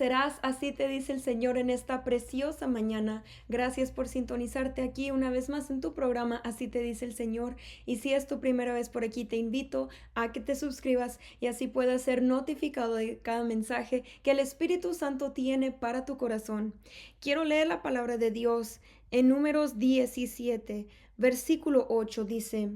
reverdecerás, así te dice el Señor en esta preciosa mañana. Gracias por sintonizarte aquí una vez más en tu programa, así te dice el Señor. Y si es tu primera vez por aquí, te invito a que te suscribas y así puedas ser notificado de cada mensaje que el Espíritu Santo tiene para tu corazón. Quiero leer la palabra de Dios en Números 17, versículo 8 dice: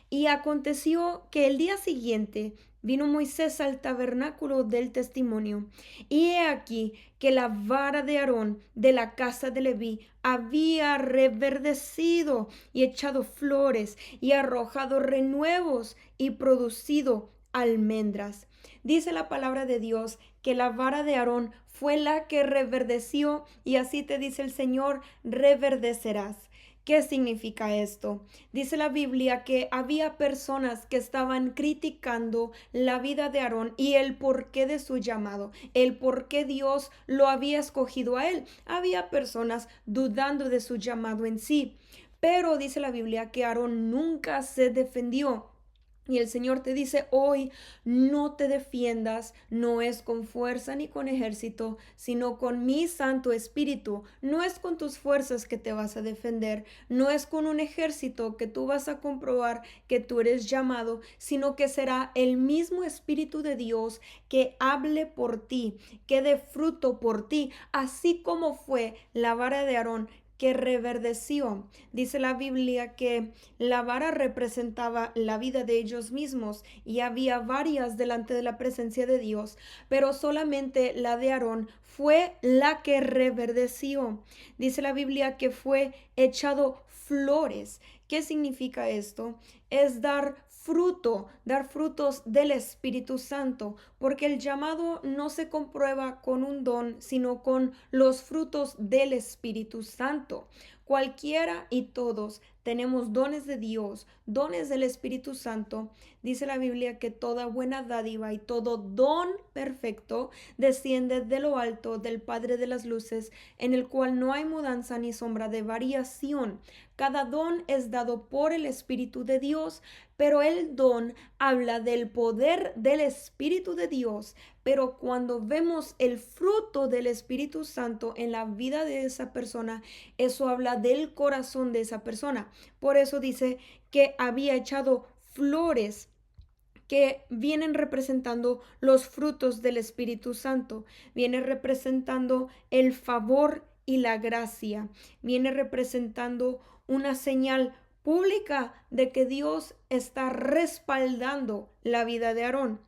Y aconteció que el día siguiente vino Moisés al tabernáculo del testimonio, y he aquí que la vara de Aarón de la casa de Leví había reverdecido y echado flores y arrojado renuevos y producido almendras. Dice la palabra de Dios que la vara de Aarón fue la que reverdeció, y así te dice el Señor: reverdecerás. ¿Qué significa esto? Dice la Biblia que había personas que estaban criticando la vida de Aarón y el porqué de su llamado, el por qué Dios lo había escogido a él. Había personas dudando de su llamado en sí. Pero dice la Biblia que Aarón nunca se defendió. Y el Señor te dice hoy: no te defiendas, no es con fuerza ni con ejército, sino con mi Santo Espíritu. No es con tus fuerzas que te vas a defender, no es con un ejército que tú vas a comprobar que tú eres llamado, sino que será el mismo Espíritu de Dios que hable por ti, que dé fruto por ti, así como fue la vara de Aarón que reverdeció. Dice la Biblia que la vara representaba la vida de ellos mismos y había varias delante de la presencia de Dios, pero solamente la de Aarón fue la que reverdeció. Dice la Biblia que fue echado flores. ¿Qué significa esto? Es dar fruto, dar frutos del Espíritu Santo, porque el llamado no se comprueba con un don, sino con los frutos del Espíritu Santo. Cualquiera y todos tenemos dones de Dios, dones del Espíritu Santo. Dice la Biblia que toda buena dádiva y todo don perfecto desciende de lo alto del Padre de las luces, en el cual no hay mudanza ni sombra de variación. Cada don es dado por el Espíritu de Dios, pero el don habla del poder del Espíritu de Dios. Pero cuando vemos el fruto del Espíritu Santo en la vida de esa persona, eso habla del corazón de esa persona. Por eso dice que había echado flores que vienen representando los frutos del Espíritu Santo, viene representando el favor y la gracia, viene representando una señal pública de que Dios está respaldando la vida de Aarón.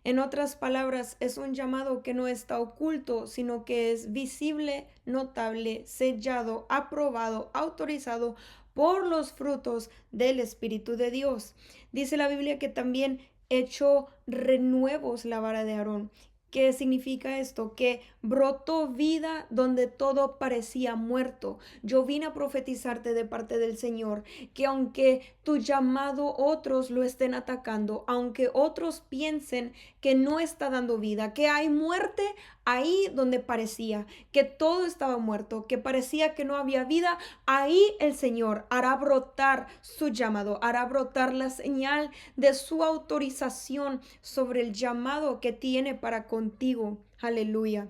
En otras palabras, es un llamado que no está oculto, sino que es visible, notable, sellado, aprobado, autorizado por los frutos del Espíritu de Dios. Dice la Biblia que también echó renuevos la vara de Aarón. ¿Qué significa esto? Que brotó vida donde todo parecía muerto. Yo vine a profetizarte de parte del Señor que aunque tu llamado otros lo estén atacando, aunque otros piensen que no está dando vida, que hay muerte ahí donde parecía que todo estaba muerto, que parecía que no había vida, ahí el Señor hará brotar su llamado, hará brotar la señal de su autorización sobre el llamado que tiene para contigo. Aleluya.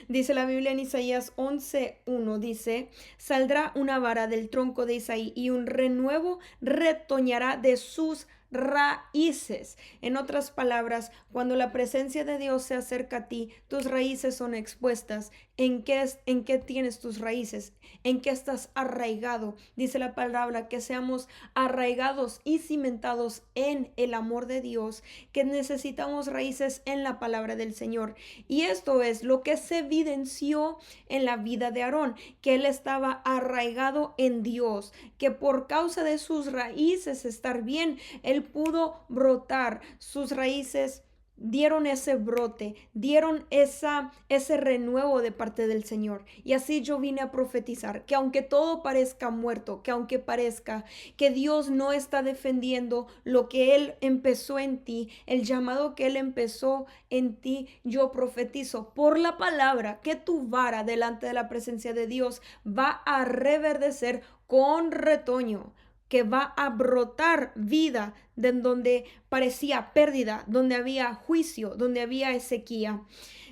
Dice la Biblia en Isaías 11:1, dice: saldrá una vara del tronco de Isaí y un renuevo retoñará de sus raíces. En otras palabras, cuando la presencia de Dios se acerca a ti, tus raíces son expuestas. ¿En qué tienes tus raíces? ¿En qué estás arraigado? Dice la palabra que seamos arraigados y cimentados en el amor de Dios, que necesitamos raíces en la palabra del Señor. Y esto es lo que se evidenció en la vida de Aarón, que él estaba arraigado en Dios, que por causa de sus raíces estar bien, él pudo brotar. Sus raíces dieron ese brote, dieron ese renuevo de parte del Señor. Y así yo vine a profetizar que aunque todo parezca muerto, que aunque parezca que Dios no está defendiendo lo que Él empezó en ti, el llamado que Él empezó en ti, yo profetizo por la palabra que tu vara delante de la presencia de Dios va a reverdecer con retoño, que va a brotar vida de donde parecía pérdida, donde había juicio, donde había sequía.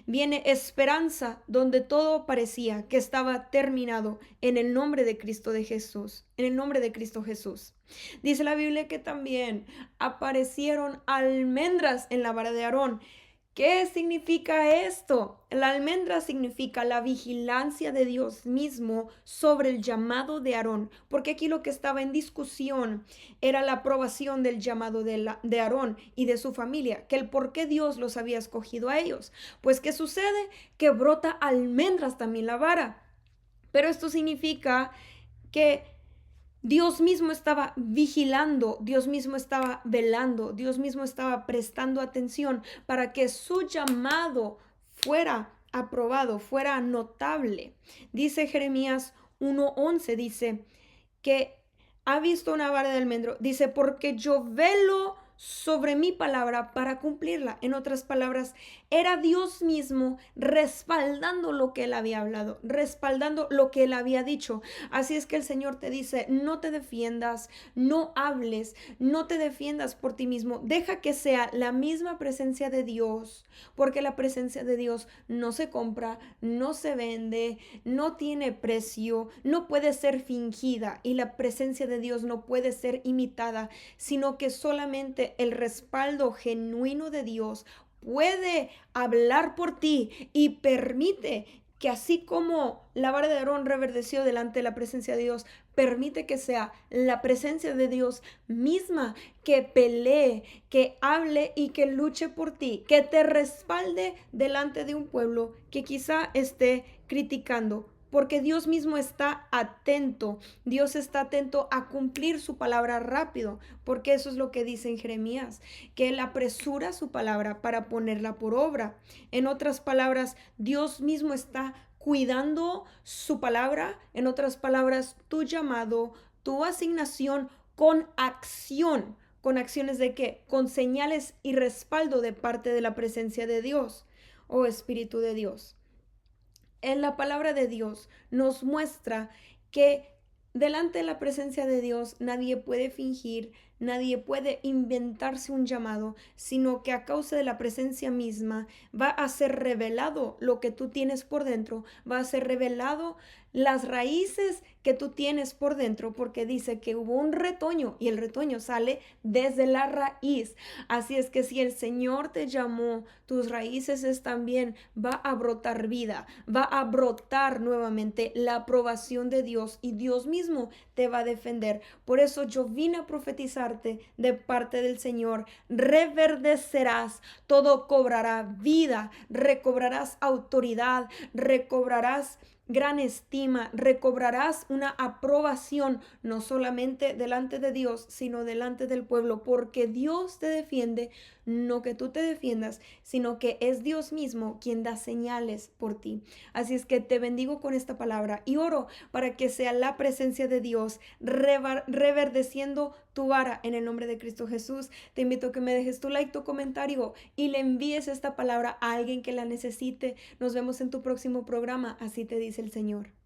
Viene esperanza donde todo parecía que estaba terminado en el nombre de Cristo de Jesús, en el nombre de Cristo Jesús. Dice la Biblia que también aparecieron almendras en la vara de Aarón. ¿Qué significa esto? La almendra significa la vigilancia de Dios mismo sobre el llamado de Aarón, porque aquí lo que estaba en discusión era la aprobación del llamado de Aarón y de su familia, que el por qué Dios los había escogido a ellos. Pues ¿qué sucede? Que brota almendras también la vara. Pero esto significa que Dios mismo estaba vigilando, Dios mismo estaba velando, Dios mismo estaba prestando atención para que su llamado fuera aprobado, fuera notable. Dice Jeremías 1:11, dice que ha visto una vara de almendro, dice, porque yo velo sobre mi palabra para cumplirla. En otras palabras, era Dios mismo respaldando lo que él había hablado, respaldando lo que él había dicho. Así es que el Señor te dice, no te defiendas, no hables, no te defiendas por ti mismo. Deja que sea la misma presencia de Dios, porque la presencia de Dios no se compra, no se vende, no tiene precio, no puede ser fingida y la presencia de Dios no puede ser imitada, sino que solamente el respaldo genuino de Dios puede hablar por ti y permite que así como la vara de Aarón reverdeció delante de la presencia de Dios, permite que sea la presencia de Dios misma que pelee, que hable y que luche por ti, que te respalde delante de un pueblo que quizá esté criticando. Porque Dios mismo está atento, Dios está atento a cumplir su palabra rápido, porque eso es lo que dice en Jeremías, que Él apresura su palabra para ponerla por obra. En otras palabras, Dios mismo está cuidando su palabra, en otras palabras, tu llamado, tu asignación con acciones de qué? Con señales y respaldo de parte de la presencia de Dios, oh Espíritu de Dios. En la palabra de Dios nos muestra que delante de la presencia de Dios nadie puede fingir, nadie puede inventarse un llamado, sino que a causa de la presencia misma va a ser revelado lo que tú tienes por dentro, va a ser revelado las raíces que tú tienes por dentro, porque dice que hubo un retoño y el retoño sale desde la raíz. Así es que si el Señor te llamó, tus raíces están bien, va a brotar vida, va a brotar nuevamente la aprobación de Dios y Dios mismo te va a defender. Por eso yo vine a profetizarte de parte del Señor. Reverdecerás, todo cobrará vida, recobrarás autoridad, recobrarás gran estima, recobrarás una aprobación no solamente delante de Dios, sino delante del pueblo, porque Dios te defiende, no que tú te defiendas, sino que es Dios mismo quien da señales por ti. Así es que te bendigo con esta palabra y oro para que sea la presencia de Dios reverdeciendo tu vara en el nombre de Cristo Jesús. Te invito a que me dejes tu like, tu comentario y le envíes esta palabra a alguien que la necesite. Nos vemos en tu próximo programa. Así te dice el Señor.